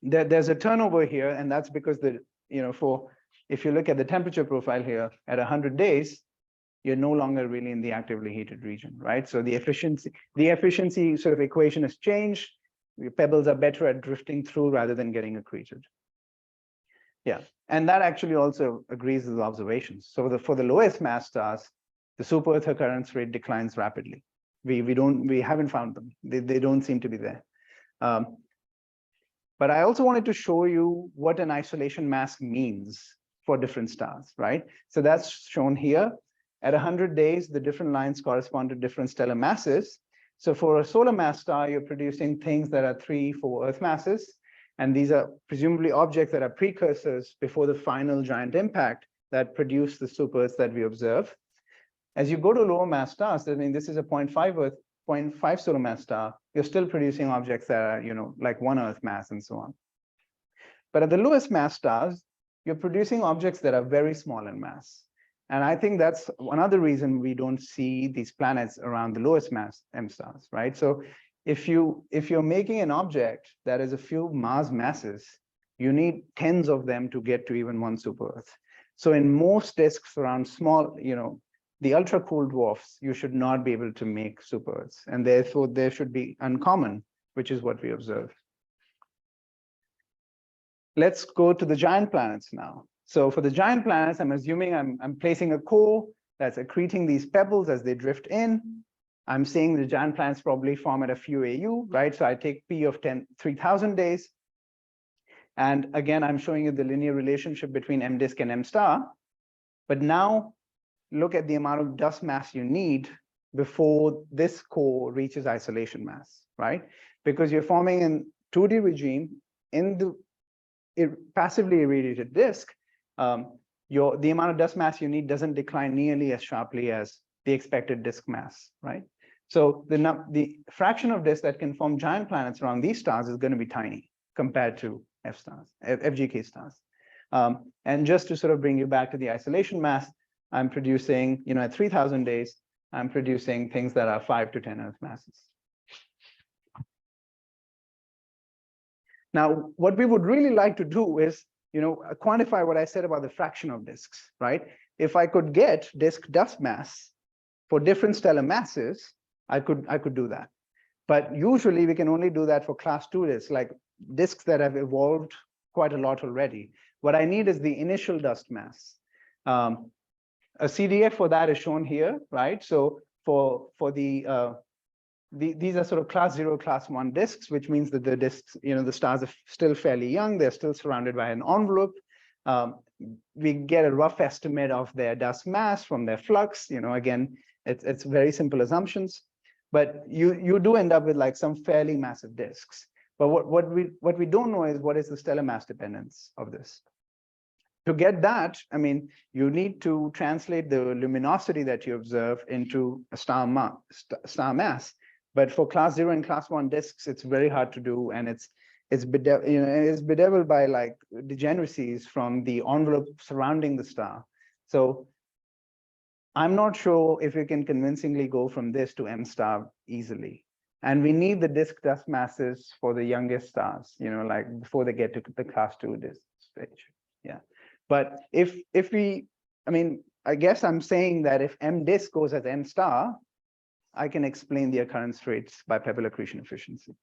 there's a turnover here, and that's because if you look at the temperature profile here at 100 days, you're no longer really in the actively heated region, right? So the efficiency sort of equation has changed. The pebbles are better at drifting through rather than getting accreted. Yeah, and that actually also agrees with observations. So for the lowest mass stars, the super Earth occurrence rate declines rapidly. We haven't found them. They don't seem to be there. But I also wanted to show you what an isolation mass means for different stars, right? So that's shown here. At 100 days, the different lines correspond to different stellar masses. So for a solar mass star, you're producing things that are 3, 4 Earth masses. And these are presumably objects that are precursors before the final giant impact that produce the super Earths that we observe. As you go to lower mass stars, I mean, this is a 0.5 solar mass star, you're still producing objects that are, like 1 Earth mass and so on. But at the lowest mass stars, you're producing objects that are very small in mass. And I think that's another reason we don't see these planets around the lowest mass M stars, right? So if you're making an object that is a few Mars masses, you need tens of them to get to even one super Earth. So in most disks around small, the ultra cool dwarfs, you should not be able to make super Earths, and therefore they should be uncommon, which is what we observe. Let's go to the giant planets now. So for the giant planets, I'm assuming I'm placing a core that's accreting these pebbles as they drift in. I'm saying the giant planets probably form at a few AU, right? So I take P of 3,000 days. And again, I'm showing you the linear relationship between M disk and M star. But now look at the amount of dust mass you need before this core reaches isolation mass, right? Because you're forming in 2D regime in the passively irradiated disk, the amount of dust mass you need doesn't decline nearly as sharply as the expected disk mass, right? So the fraction of disk that can form giant planets around these stars is going to be tiny compared to FGK stars. And just to sort of bring you back to the isolation mass, I'm producing, at 3,000 days, I'm producing things that are 5 to 10 Earth masses. Now, what we would really like to do is, quantify what I said about the fraction of disks, right? If I could get disk dust mass for different stellar masses, I could do that. But usually we can only do that for class 2 disks, like disks that have evolved quite a lot already. What I need is the initial dust mass. A CDF for that is shown here, right? So for these are sort of class 0, class 1 disks, which means that the disks, the stars are still fairly young. They're still surrounded by an envelope. We get a rough estimate of their dust mass from their flux. Again, it's very simple assumptions, but you do end up with like some fairly massive disks. But what we don't know is what is the stellar mass dependence of this. To get that, I mean, you need to translate the luminosity that you observe into a star mass. But for class 0 and class 1 disks, it's very hard to do, and it's bedeviled by like degeneracies from the envelope surrounding the star. So I'm not sure if you can convincingly go from this to M star easily. And we need the disk dust masses for the youngest stars, like before they get to the class 2 disk stage. Yeah. But I guess I'm saying that if M disk goes as M star, I can explain the occurrence rates by Pebble accretion efficiency.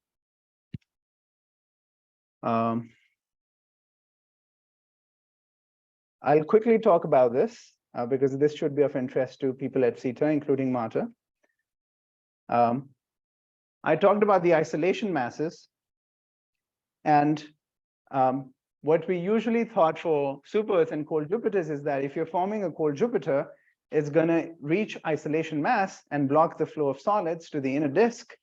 I'll quickly talk about this because this should be of interest to people at CITA, including Marta. I talked about the isolation masses, and what we usually thought for super Earth and cold Jupiters is that if you're forming a cold Jupiter, it's going to reach isolation mass and block the flow of solids to the inner disk.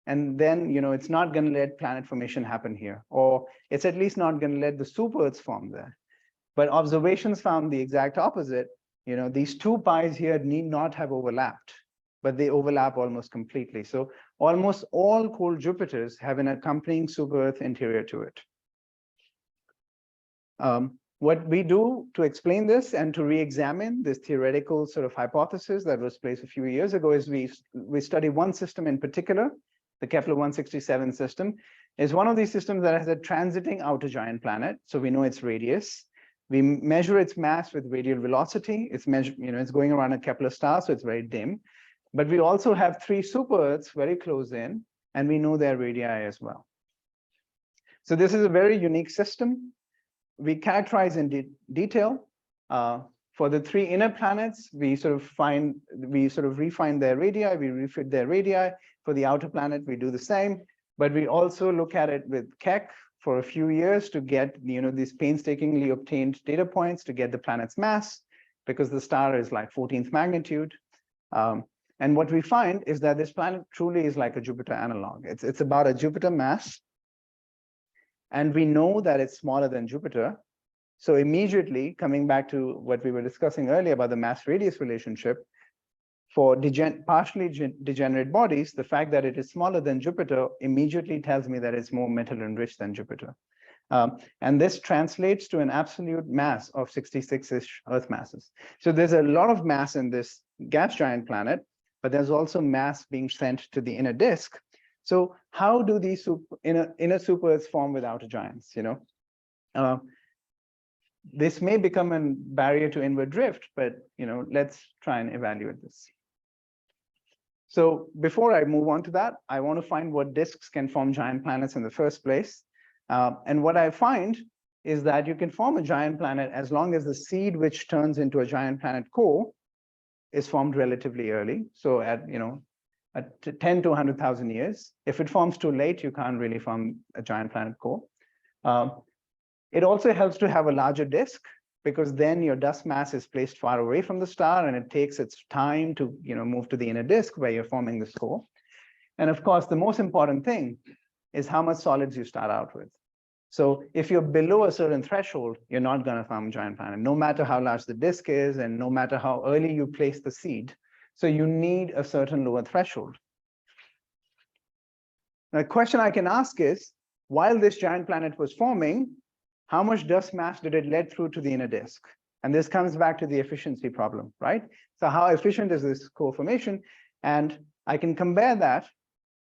And then, it's not going to let planet formation happen here, or it's at least not going to let the super Earths form there. But observations found the exact opposite. These two pies here need not have overlapped, but they overlap almost completely. So almost all cold Jupiters have an accompanying super Earth interior to it. What we do to explain this and to re-examine this theoretical sort of hypothesis that was placed a few years ago is we study one system in particular, the Kepler-167 system, is one of these systems that has a transiting outer giant planet. So we know its radius. We measure its mass with radial velocity. It's it's going around a Kepler star, so it's very dim. But we also have 3 super Earths very close in, and we know their radii as well. So this is a very unique system. We characterize in detail. For the 3 inner planets, we sort of refine their radii, we refit their radii. For the outer planet, we do the same, but we also look at it with Keck for a few years to get these painstakingly obtained data points to get the planet's mass, because the star is like 14th magnitude. And what we find is that this planet truly is like a Jupiter analog. It's about a Jupiter mass. And we know that it's smaller than Jupiter. So immediately, coming back to what we were discussing earlier about the mass-radius relationship, for partially degenerate bodies, the fact that it is smaller than Jupiter immediately tells me that it's more metal-enriched than Jupiter. And this translates to an absolute mass of 66-ish Earth masses. So there's a lot of mass in this gas giant planet, but there's also mass being sent to the inner disk. So how do these inner super Earths form with outer giants? This may become a barrier to inward drift, but let's try and evaluate this. So before I move on to that, I want to find what disks can form giant planets in the first place. And what I find is that you can form a giant planet as long as the seed which turns into a giant planet core is formed relatively early. So at 10 to 100,000 years. If it forms too late, you can't really form a giant planet core. It also helps to have a larger disk, because then your dust mass is placed far away from the star, and it takes its time to move to the inner disk where you're forming this core. And of course, the most important thing is how much solids you start out with. So if you're below a certain threshold, you're not going to form a giant planet, no matter how large the disk is and no matter how early you place the seed. So you need a certain lower threshold. Now, the question I can ask is, while this giant planet was forming, how much dust mass did it let through to the inner disk? And this comes back to the efficiency problem, right? So how efficient is this core formation? And I can compare that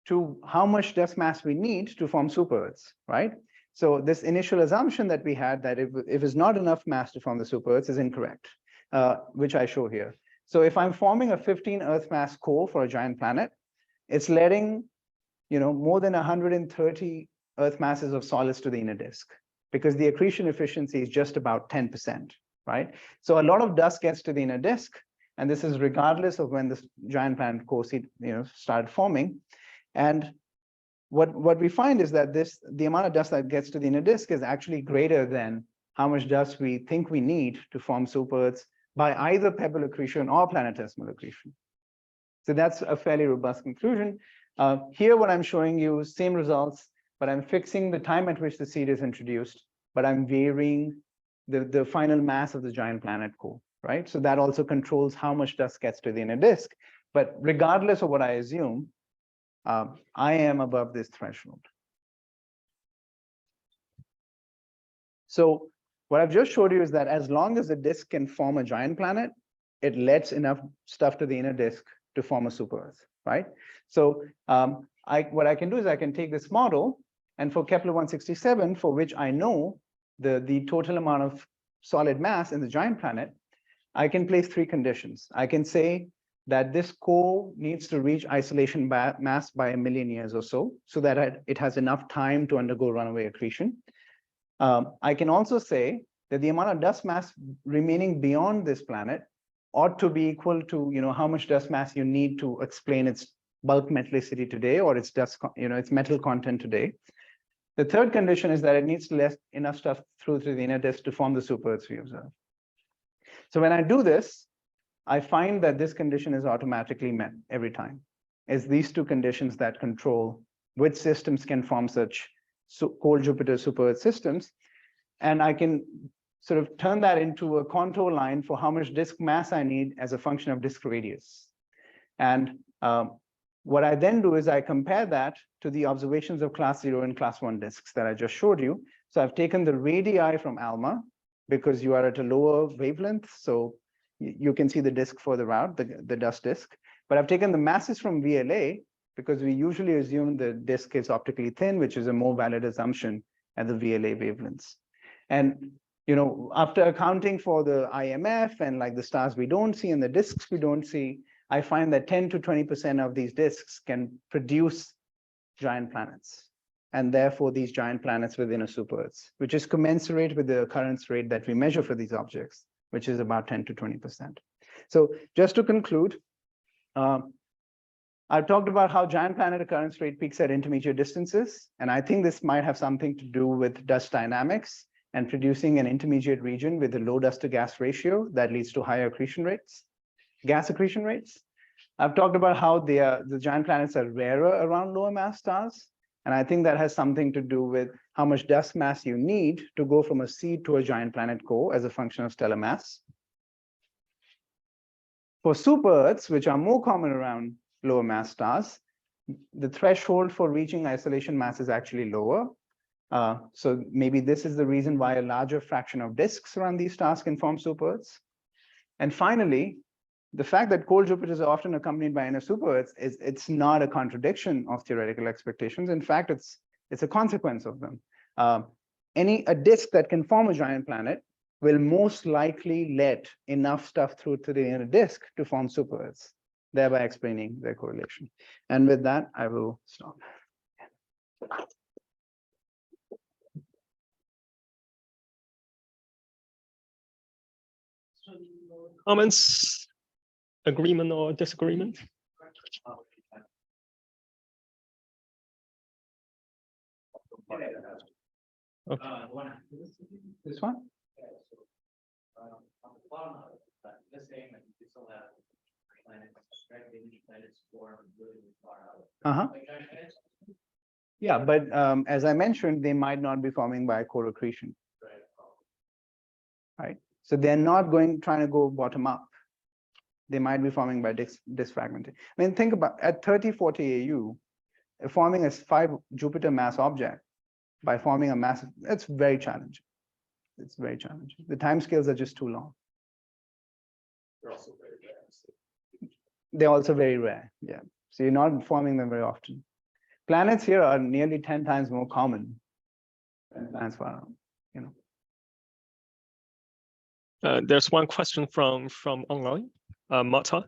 to how much dust mass we need to form super Earths, right? So this initial assumption that we had that if it's not enough mass to form the super Earths is incorrect, which I show here. So if I'm forming a 15 Earth mass core for a giant planet, it's letting more than 130 Earth masses of solids to the inner disk, because the accretion efficiency is just about 10%, right? So a lot of dust gets to the inner disk, and this is regardless of when this giant planet core seed started forming. And what we find is that the amount of dust that gets to the inner disk is actually greater than how much dust we think we need to form super Earths by either Pebble accretion or planetesimal accretion. So that's a fairly robust conclusion. Here, what I'm showing you is same results, but I'm fixing the time at which the seed is introduced, but I'm varying the final mass of the giant planet core, right? So that also controls how much dust gets to the inner disk. But regardless of what I assume, I am above this threshold. So what I've just showed you is that as long as the disk can form a giant planet, it lets enough stuff to the inner disk to form a super Earth, right? So what I can do is I can take this model, and for Kepler-167, for which I know the total amount of solid mass in the giant planet, I can place three conditions. I can say that this core needs to reach isolation mass by 1 million years or so that it has enough time to undergo runaway accretion. I can also say that the amount of dust mass remaining beyond this planet ought to be equal to, how much dust mass you need to explain its bulk metallicity today, or its its metal content today. The third condition is that it needs to let enough stuff through to the inner disk to form the super Earths we observe. So when I do this, I find that this condition is automatically met every time. It's these two conditions that control which systems can form such cold Jupiter super Earth systems. And I can sort of turn that into a contour line for how much disk mass I need as a function of disk radius. And what I then do is I compare that to the observations of class 0 and class 1 disks that I just showed you. So I've taken the radii from ALMA because you are at a lower wavelength, so you can see the disk further out, the dust disk. But I've taken the masses from VLA because we usually assume the disk is optically thin, which is a more valid assumption at the VLA wavelengths. And after accounting for the IMF and like the stars we don't see and the disks we don't see, I find that 10 to 20% of these disks can produce giant planets, and therefore these giant planets within a super Earth, which is commensurate with the occurrence rate that we measure for these objects, which is about 10 to 20%. So just to conclude, I've talked about how giant planet occurrence rate peaks at intermediate distances, and I think this might have something to do with dust dynamics and producing an intermediate region with a low dust to gas ratio that leads to higher accretion rates, gas accretion rates. I've talked about how the giant planets are rarer around lower mass stars, and I think that has something to do with how much dust mass you need to go from a seed to a giant planet core as a function of stellar mass. For super Earths, which are more common around lower mass stars, the threshold for reaching isolation mass is actually lower. So maybe this is the reason why a larger fraction of disks around these stars can form super Earths. And finally, the fact that cold Jupiters are often accompanied by inner super Earths it's not a contradiction of theoretical expectations. In fact, it's a consequence of them. A disk that can form a giant planet will most likely let enough stuff through to the inner disk to form super Earths, thereby explaining their correlation. And with that, I will stop. Comments, agreement or disagreement? Okay. This one? On the bottom of it, this saying that you still have planets, planets form really far out. Yeah, but as I mentioned, they might not be forming by core accretion. Right? So they're not trying to go bottom up. They might be forming by disk fragmentation. I mean, think about at 30-40 AU, forming a 5 Jupiter mass object by forming a massive, it's very challenging. It's very challenging. The timescales are just too long. They're also very rare. They're also very rare. Yeah. So you're not forming them very often. Planets here are nearly 10 times more common than planets far out, There's one question from online, Marta.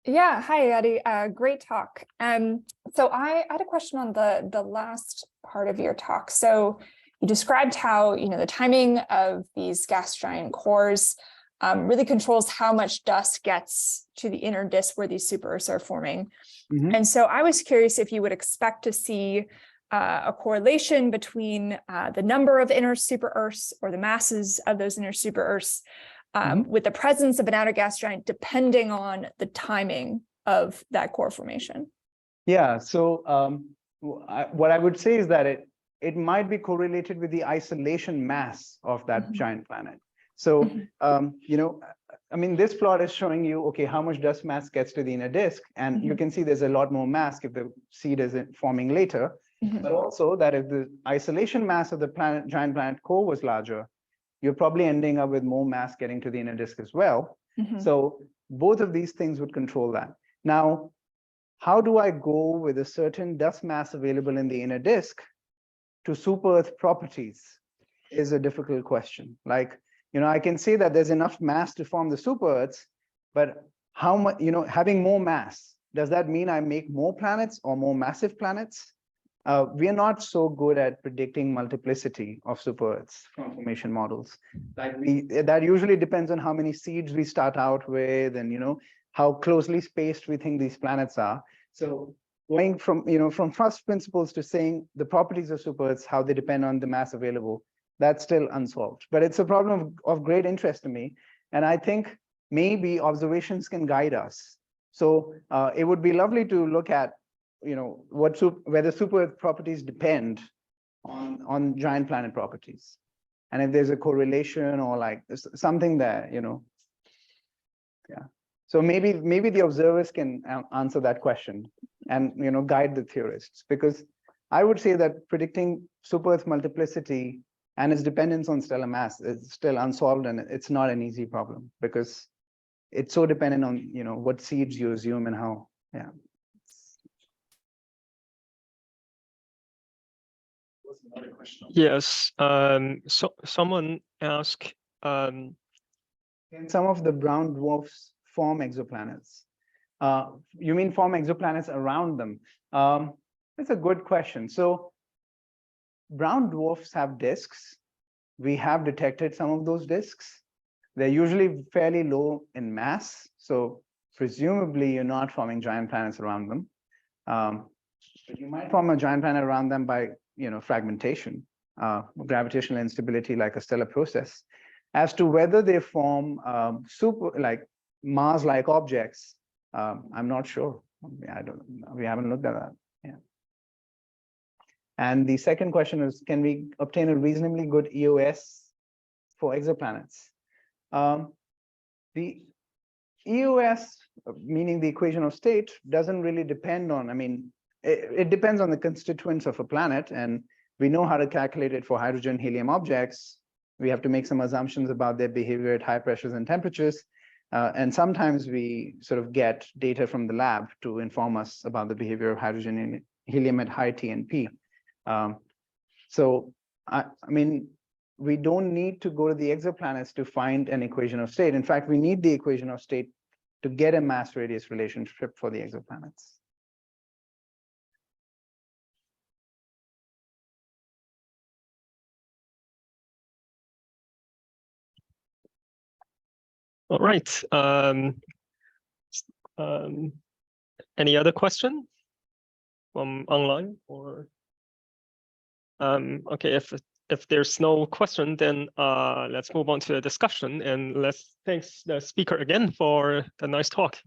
Yeah, hi, Yayaati. Great talk. So I had a question on the last part of your talk. So you described how the timing of these gas giant cores really controls how much dust gets to the inner disk where these super Earths are forming. Mm-hmm. And so I was curious if you would expect to see a correlation between the number of inner super Earths or the masses of those inner super Earths with the presence of an outer gas giant, depending on the timing of that core formation. Yeah, so what I would say is that it might be correlated with the isolation mass of that giant planet. So, I mean, this plot is showing you, okay, how much dust mass gets to the inner disk. And you can see there's a lot more mass if the seed is forming later. But also that if the isolation mass of the giant planet core was larger, you're probably ending up with more mass getting to the inner disk as well. So both of these things would control that. Now, how do I go with a certain dust mass available in the inner disk to super Earth properties is a difficult question. Like, I can say that there's enough mass to form the super Earths, but how much, having more mass, does that mean I make more planets or more massive planets? We are not so good at predicting multiplicity of super Earths from formation models. Like that usually depends on how many seeds we start out with, and how closely spaced we think these planets are. So going from from first principles to saying the properties of super Earths, how they depend on the mass available, that's still unsolved. But it's a problem of great interest to me, and I think maybe observations can guide us. So it would be lovely to look at whether super Earth properties depend on giant planet properties, and if there's a correlation or like something there, yeah. So maybe the observers can answer that question and guide the theorists, because I would say that predicting super Earth multiplicity and its dependence on stellar mass is still unsolved, and it's not an easy problem because it's so dependent on what seeds you assume and how. Yeah. Another question. Yes. So someone asked, can some of the brown dwarfs form exoplanets? You mean form exoplanets around them? That's a good question. So brown dwarfs have disks. We have detected some of those disks. They're usually fairly low in mass, so presumably you're not forming giant planets around them. But you might form a giant planet around them by fragmentation, gravitational instability, like a stellar process. As to whether they form Mars-like objects, I'm not sure. We haven't looked at that. Yeah. And the second question is, can we obtain a reasonably good EOS for exoplanets? The EOS, meaning the equation of state, doesn't really depend on, it depends on the constituents of a planet, and we know how to calculate it for hydrogen, helium objects. We have to make some assumptions about their behavior at high pressures and temperatures. And sometimes we sort of get data from the lab to inform us about the behavior of hydrogen and helium at high T and P. So, we don't need to go to the exoplanets to find an equation of state. In fact, we need the equation of state to get a mass radius relationship for the exoplanets. all right. Any other question from online or? Okay, if there's no question, then let's move on to the discussion, and let's thank the speaker again for the nice talk.